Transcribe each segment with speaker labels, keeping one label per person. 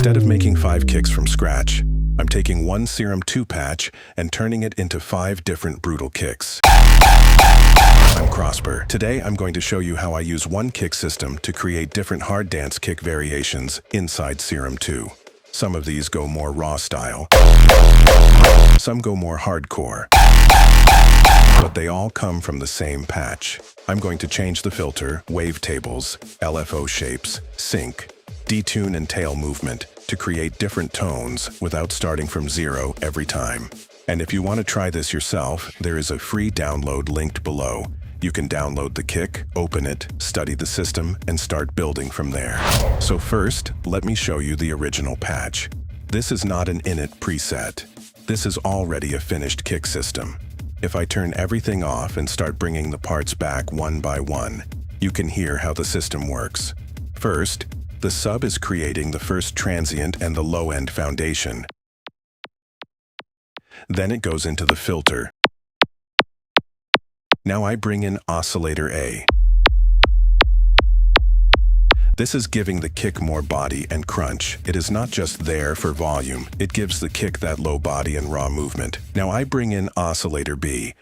Speaker 1: Instead of making 5 kicks from scratch, I'm taking one Serum 2 patch and turning it into 5 different brutal kicks. I'm KROSPER. Today I'm going to show you how I use one kick system to create different hard dance kick variations inside Serum 2. Some of these go more raw style, some go more hardcore, but they all come from the same patch. I'm going to change the filter, wavetables, LFO shapes, sync, detune and tail movement to create different tones without starting from zero every time. And if you want to try this yourself, there is a free download linked below. You can download the kick, open it, study the system, and start building from there. So first, let me show you the original patch. This is not an init preset. This is already a finished kick system. If I turn everything off and start bringing the parts back one by one, you can hear how the system works. First, the sub is creating the first transient and the low-end foundation. Then it goes into the filter. Now I bring in oscillator A. This is giving the kick more body and crunch. It is not just there for volume, it gives the kick that low body and raw movement. Now I bring in oscillator B.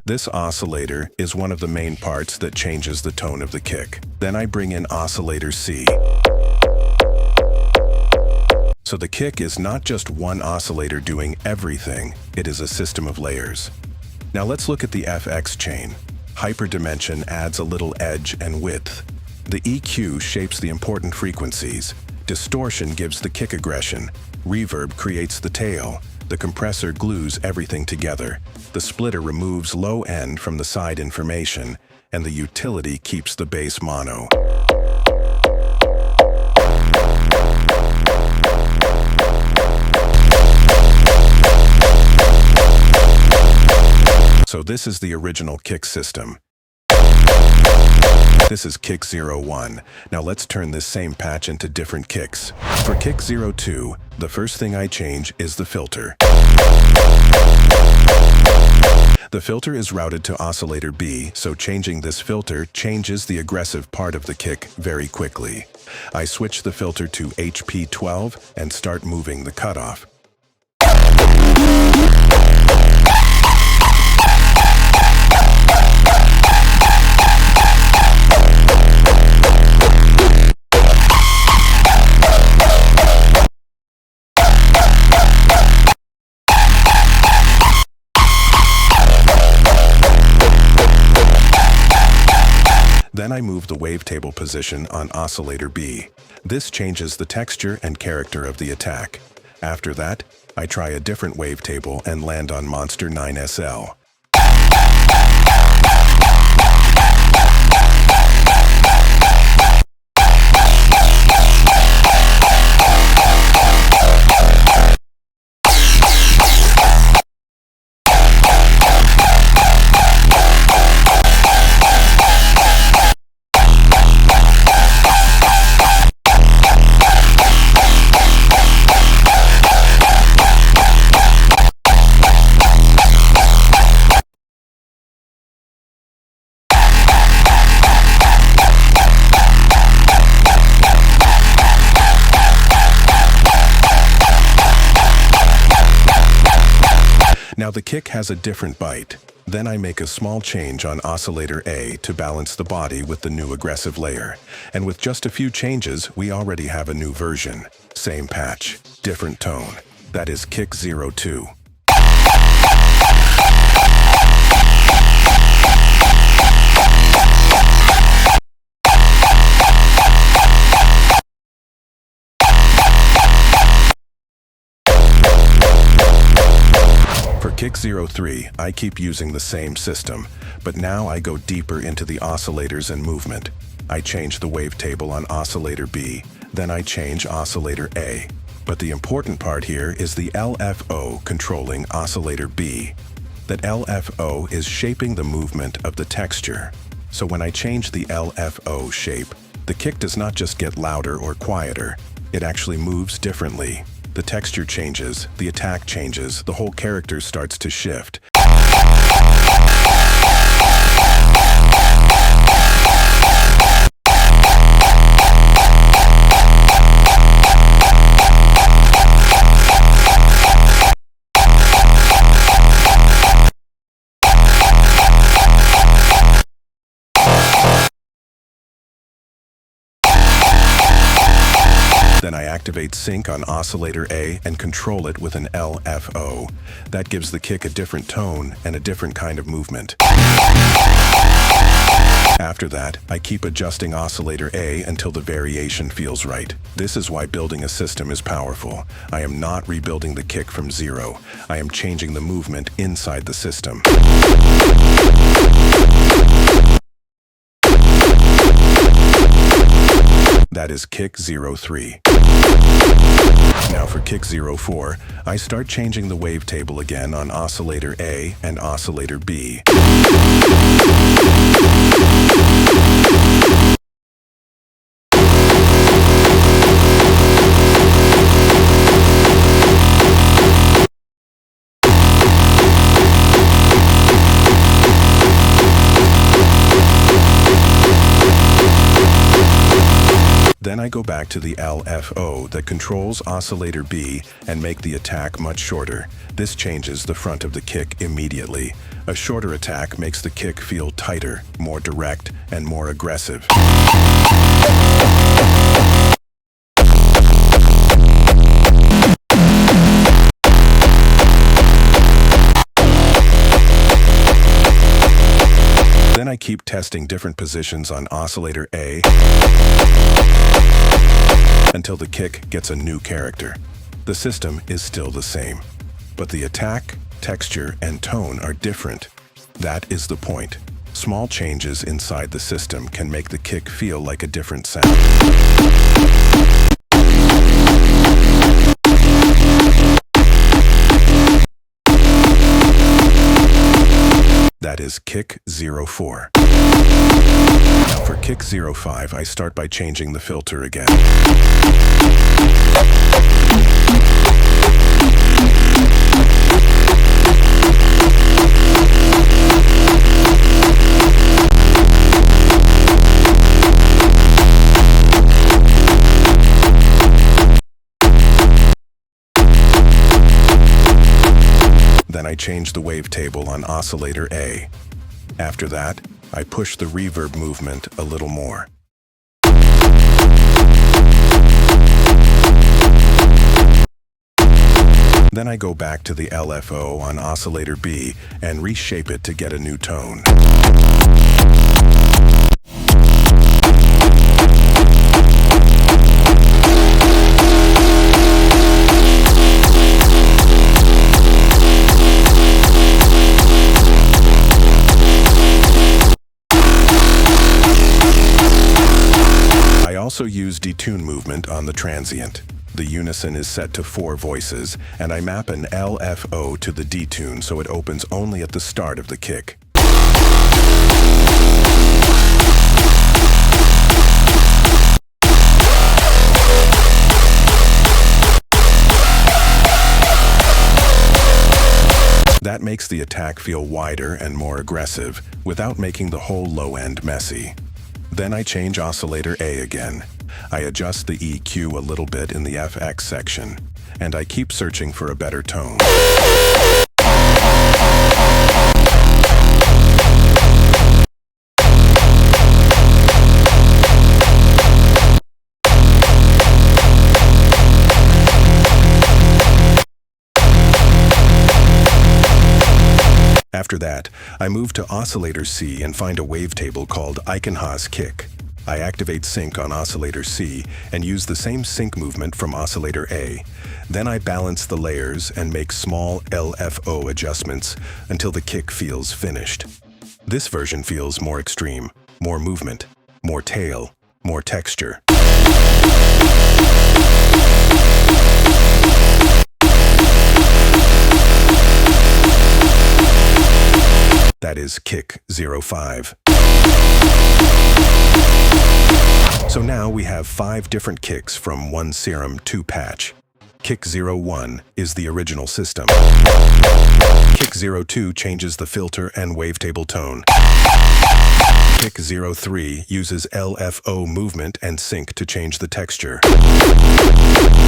Speaker 1: This oscillator is one of the main parts that changes the tone of the kick. Then I bring in oscillator C. So the kick is not just one oscillator doing everything, it is a system of layers. Now let's look at the FX chain. Hyperdimension adds a little edge and width. The EQ shapes the important frequencies. Distortion gives the kick aggression. Reverb creates the tail. The compressor glues everything together. The splitter removes low end from the side information, and the utility keeps the bass mono. So this is the original kick system. This is kick 01. Now let's turn this same patch into different kicks. For kick 02, the first thing I change is the filter. The filter is routed to oscillator B, so changing this filter changes the aggressive part of the kick very quickly. I switch the filter to HP12 and start moving the cutoff. Then I move the wavetable position on oscillator B. This changes the texture and character of the attack. After that, I try a different wavetable and land on Monster 9SL. Now the kick has a different bite. Then I make a small change on oscillator A to balance the body with the new aggressive layer. And with just a few changes, we already have a new version. Same patch, different tone. That is kick 02. For kick 03, I keep using the same system, but now I go deeper into the oscillators and movement. I change the wavetable on oscillator B, then I change oscillator A. But the important part here is the LFO controlling oscillator B. That LFO is shaping the movement of the texture. So when I change the LFO shape, the kick does not just get louder or quieter, it actually moves differently. The texture changes, the attack changes, the whole character starts to shift. Then I activate sync on oscillator A and control it with an LFO. That gives the kick a different tone and a different kind of movement. After that, I keep adjusting oscillator A until the variation feels right. This is why building a system is powerful. I am not rebuilding the kick from zero. I am changing the movement inside the system. That is kick 03. Now for kick 04, I start changing the wavetable again on oscillator A and oscillator B. Then I go back to the LFO that controls oscillator B and make the attack much shorter. This changes the front of the kick immediately. A shorter attack makes the kick feel tighter, more direct, and more aggressive. Then I keep testing different positions on oscillator A until the kick gets a new character. The system is still the same, but the attack, texture, and tone are different. That is the point. Small changes inside the system can make the kick feel like a different sound. That is kick 04. Now for kick 05, I start by changing the filter again. Then I change the wavetable on oscillator A. After that, I push the reverb movement a little more. Then I go back to the LFO on oscillator B and reshape it to get a new tone. I also use detune movement on the transient. The unison is set to 4 voices, and I map an LFO to the detune so it opens only at the start of the kick. That makes the attack feel wider and more aggressive, without making the whole low end messy. Then I change oscillator A again. I adjust the EQ a little bit in the FX section, and I keep searching for a better tone. After that, I move to oscillator C and find a wavetable called Eichenhaus kick. I activate sync on oscillator C and use the same sync movement from oscillator A. Then I balance the layers and make small LFO adjustments until the kick feels finished. This version feels more extreme, more movement, more tail, more texture. That is kick 05. So now we have 5 different kicks from one Serum 2 patch. Kick 01 is the original system. Kick 02 changes the filter and wavetable tone. Kick 03 uses LFO movement and sync to change the texture.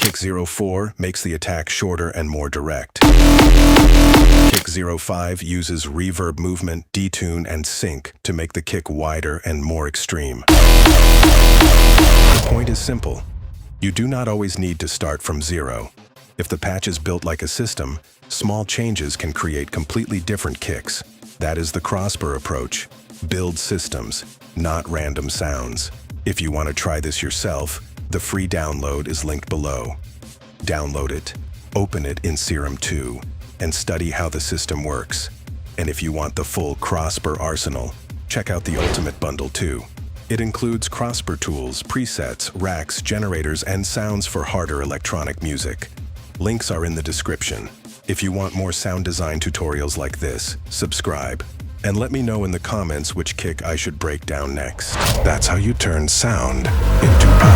Speaker 1: Kick 04 makes the attack shorter and more direct. Kick 05 uses reverb movement, detune, and sync to make the kick wider and more extreme. The point is simple. You do not always need to start from zero. If the patch is built like a system, small changes can create completely different kicks. That is the KROSPER approach. Build systems, not random sounds. If you want to try this yourself, the free download is linked below. Download it, open it in Serum 2, and study how the system works. And if you want the full KROSPER arsenal, check out the Ultimate Bundle too. It includes KROSPER tools, presets, racks, generators, and sounds for harder electronic music. Links are in the description. If you want more sound design tutorials like this, subscribe. And let me know in the comments which kick I should break down next. That's how you turn sound into power.